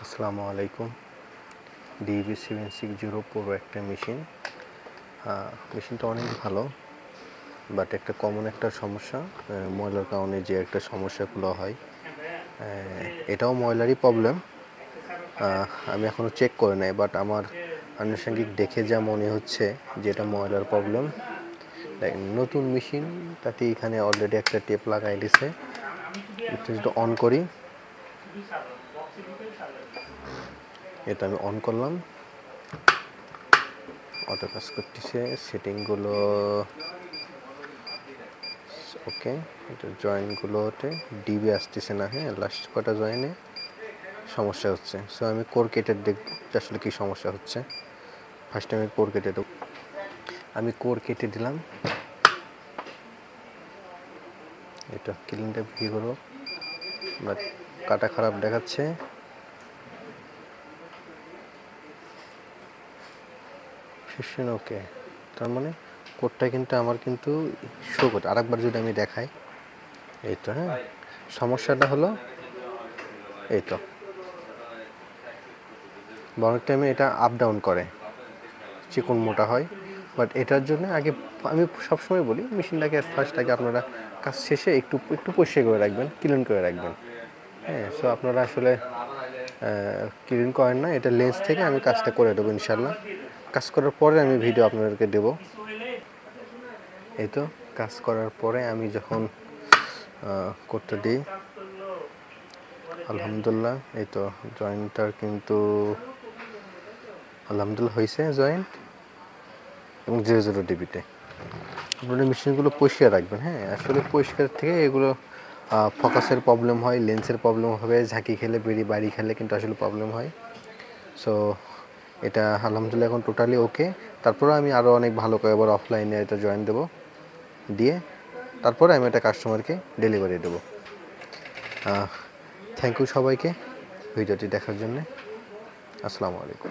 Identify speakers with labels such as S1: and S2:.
S1: আসসালামু আলাইকুম। DB760 Pro একটা মেশিন। মেশিনটা অনেক ভালো, বাট একটা কমন একটা সমস্যা, ময়লার কারণে যে একটা সমস্যাগুলো হয়, এটাও ময়লারই প্রবলেম। আমি এখনও চেক করে নাই, বাট আমার আনুষঙ্গিক দেখে যা মনে হচ্ছে যে এটা ময়লার প্রবলেম। নতুন মেশিন, তাতে এখানে অলরেডি একটা টেপ লাগাই দিছে। এটা অন করি, এটা আমি অন করলাম, অটো কাজ করতেছে, সেটিংগুলো ওকে। এটা জয়েন্টগুলোতে ডিবি আসতেছে না, হ্যাঁ, লাস্ট কটা জয়েনে সমস্যা হচ্ছে। সো আমি কোর কেটে দেখব আসলে কী সমস্যা হচ্ছে। ফার্স্ট আমি কোর কেটে দেব। আমি কোর কেটে দিলাম, এটা ক্লিনটা ভিডিও করবো, বাট কাটা খারাপ দেখাচ্ছে। ফিশন ওকে, তার মানে কোডটা কিন্তু আমার কিন্তু শো করতে। আরেকবার যদি আমি দেখাই, এই তো, হ্যাঁ, সমস্যাটা হলো এই তো, অনেক টাইমে এটা আপ ডাউন করে, চিকন মোটা হয়। বাট এটার জন্য আগে আমি সবসময় বলি মেশিনটাকে ফার্স্ট আগে আপনারা কাজ শেষে একটু একটু পরিষ্কার করে রাখবেন, ক্লিন করে রাখবেন, হ্যাঁ। সো আপনারা আসলে ক্লিন করেন না, এটা লেন্স থেকে আমি কাজটা করে দেবো ইনশাল্লাহ। কাজ করার পরে আমি ভিডিও আপনাদেরকে দেবো। এই তো কাজ করার পরে আমি যখন করতে দিই, আলহামদুলিল্লাহ, এই তো জয়েন্টটার কিন্তু আলহামদুলিল্লাহ হয়েছে জয়েন্ট, এবং 0 ডিবিতে। আপনারা মেশিনগুলো পরিষ্কার রাখবেন, হ্যাঁ। আসলে পরিষ্কার থেকে এগুলো ফোকাসের প্রবলেম হয়, লেন্সের প্রবলেম হবে, ঝাঁকি খেলে বাড়ি খেলে কিন্তু আসলে প্রবলেম হয়। সো এটা আলহামদুলিল্লাহ এখন টোটালি ওকে। তারপরে আমি আরও অনেক ভালো করে এবার অফলাইনে এটা জয়েন দেবো, দিয়ে তারপরে আমি এটা কাস্টমারকে ডেলিভারি দেবো। থ্যাংক ইউ সবাইকে ভিডিওটি দেখার জন্যে। আসসালামু আলাইকুম।